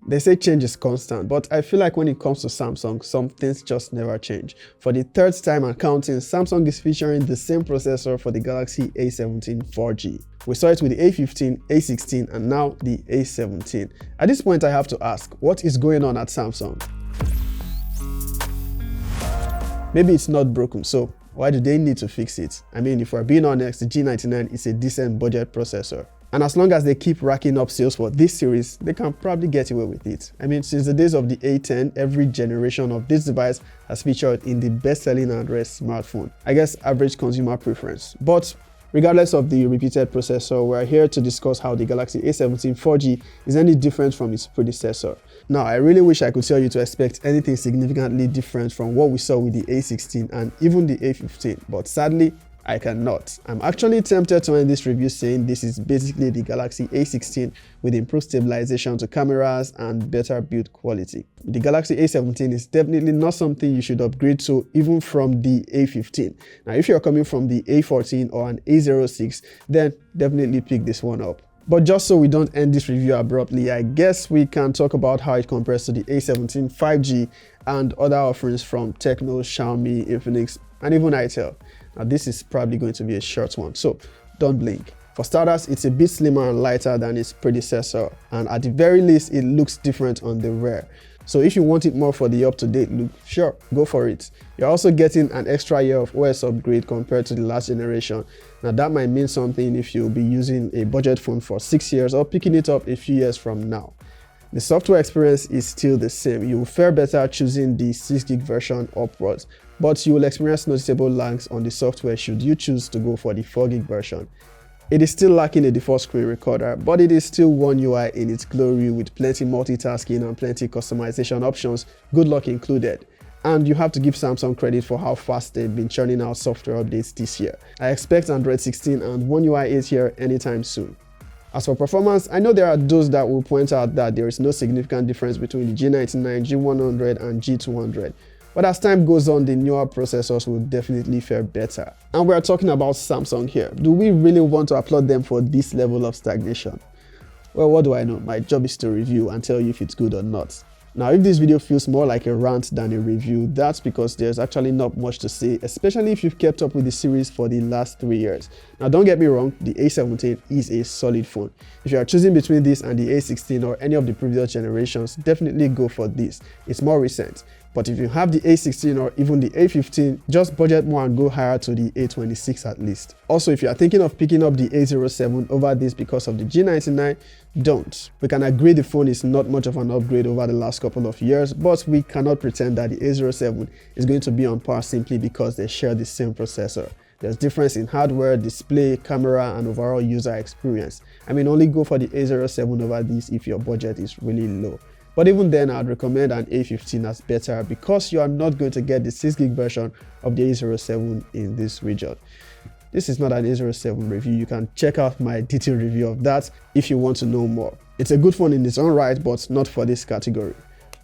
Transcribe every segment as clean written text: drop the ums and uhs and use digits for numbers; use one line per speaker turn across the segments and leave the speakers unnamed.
They say change is constant, but I feel like when it comes to Samsung, some things just never change. For the third time and counting, Samsung is featuring the same processor for the Galaxy A17 4G. We saw it with the A15, A16, and now the A17. At this point, I have to ask, what is going on at Samsung? Maybe it's not broken, so why do they need to fix it? I mean, if we're being honest, the G99 is a decent budget processor. And as long as they keep racking up sales for this series, they can probably get away with it. I mean, since the days of the A10, every generation of this device has featured in the best-selling Android smartphone. I guess average consumer preference. But regardless of the repeated processor, we're here to discuss how the Galaxy A17 4G is any different from its predecessor. Now, I really wish I could tell you to expect anything significantly different from what we saw with the A16 and even the A15, but sadly, I cannot. I'm actually tempted to end this review saying this is basically the Galaxy A16 with improved stabilization to cameras and better build quality. The Galaxy A17 is definitely not something you should upgrade to even from the A15. Now, if you're coming from the A14 or an A06, then definitely pick this one up. But just so we don't end this review abruptly, I guess we can talk about how it compares to the A17 5G and other offerings from Tecno, Xiaomi, Infinix, and even Itel. Now, this is probably going to be a short one, so don't blink. For starters, it's a bit slimmer and lighter than its predecessor, and at the very least, it looks different on the rear. So if you want it more for the up-to-date look, sure, go for it. You're also getting an extra year of OS upgrade compared to the last generation. Now, that might mean something if you'll be using a budget phone for 6 years or picking it up a few years from now. The software experience is still the same. You will fare better choosing the 6GB version upwards, but you will experience noticeable lags on the software should you choose to go for the 4GB version. It is still lacking a default screen recorder, but it is still One UI in its glory with plenty multitasking and plenty customization options, good luck included. And you have to give Samsung credit for how fast they've been churning out software updates this year. I expect Android 16 and One UI 8 here anytime soon. As for performance, I know there are those that will point out that there is no significant difference between the G99, G100 and G200. But as time goes on, the newer processors will definitely fare better. And we're talking about Samsung here. Do we really want to applaud them for this level of stagnation? Well, what do I know? My job is to review and tell you if it's good or not. Now, if this video feels more like a rant than a review, that's because there's actually not much to say, especially if you've kept up with the series for the last 3 years. Now, don't get me wrong, the A17 is a solid phone. If you are choosing between this and the A16 or any of the previous generations, definitely go for this. It's more recent. But if you have the A16 or even the A15, just budget more and go higher to the A26 at least. Also, if you are thinking of picking up the A07 over this because of the G99, don't. We can agree the phone is not much of an upgrade over the last couple of years, but we cannot pretend that the A07 is going to be on par simply because they share the same processor. There's difference in hardware, display, camera, and overall user experience. I mean, only go for the A07 over this if your budget is really low. But even then, I'd recommend an A15 as better because you are not going to get the 6GB version of the A07 in this region. This is not an A07 review. You can check out my detailed review of that if you want to know more. It's a good phone in its own right, but not for this category.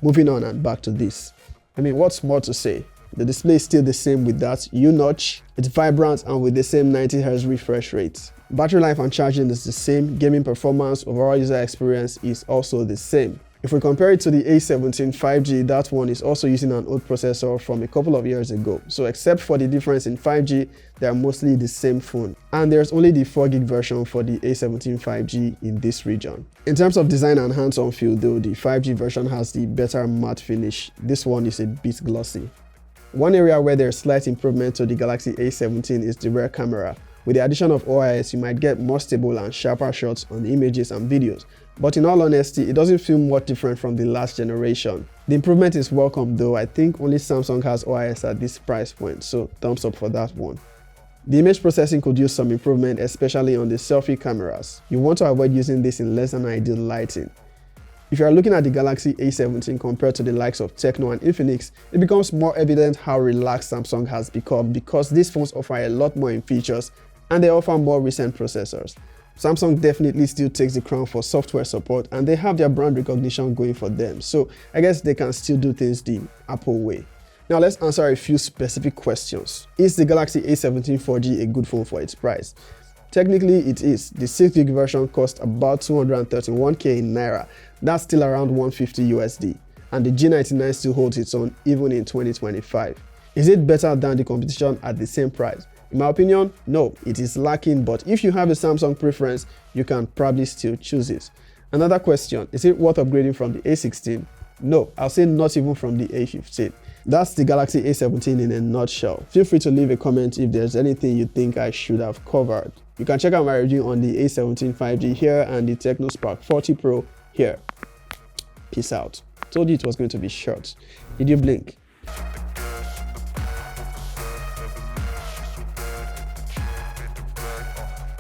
Moving on and back to this. I mean, what's more to say? The display is still the same with that U-notch. It's vibrant and with the same 90Hz refresh rate. Battery life and charging is the same. Gaming performance, overall user experience is also the same. If we compare it to the A17 5G, that one is also using an old processor from a couple of years ago. So except for the difference in 5G, they are mostly the same phone. And there's only the 4GB version for the A17 5G in this region. In terms of design and hands-on feel though, the 5G version has the better matte finish. This one is a bit glossy. One area where there's slight improvement to the Galaxy A17 is the rear camera. With the addition of OIS, you might get more stable and sharper shots on images and videos. But in all honesty, it doesn't feel much different from the last generation. The improvement is welcome though. I think only Samsung has OIS at this price point, so thumbs up for that one. The image processing could use some improvement, especially on the selfie cameras. You want to avoid using this in less than ideal lighting. If you are looking at the Galaxy A17 compared to the likes of Tecno and Infinix, it becomes more evident how relaxed Samsung has become because these phones offer a lot more in features and they offer more recent processors. Samsung definitely still takes the crown for software support and they have their brand recognition going for them, so I guess they can still do things the Apple way. Now let's answer a few specific questions. Is the Galaxy A17 4G a good phone for its price? Technically it is. The 6GB version costs about 231k in Naira. That's still around 150 USD. And the G99 still holds its own even in 2025. Is it better than the competition at the same price? In my opinion, no, it is lacking, but if you have a Samsung preference, you can probably still choose it. Another question, is it worth upgrading from the A16? No, I'll say not even from the A15. That's the Galaxy A17 in a nutshell. Feel free to leave a comment if there's anything you think I should have covered. You can check out my review on the A17 5G here and the TechnoSpark 40 Pro here. Peace out. Told you it was going to be short. Did you blink?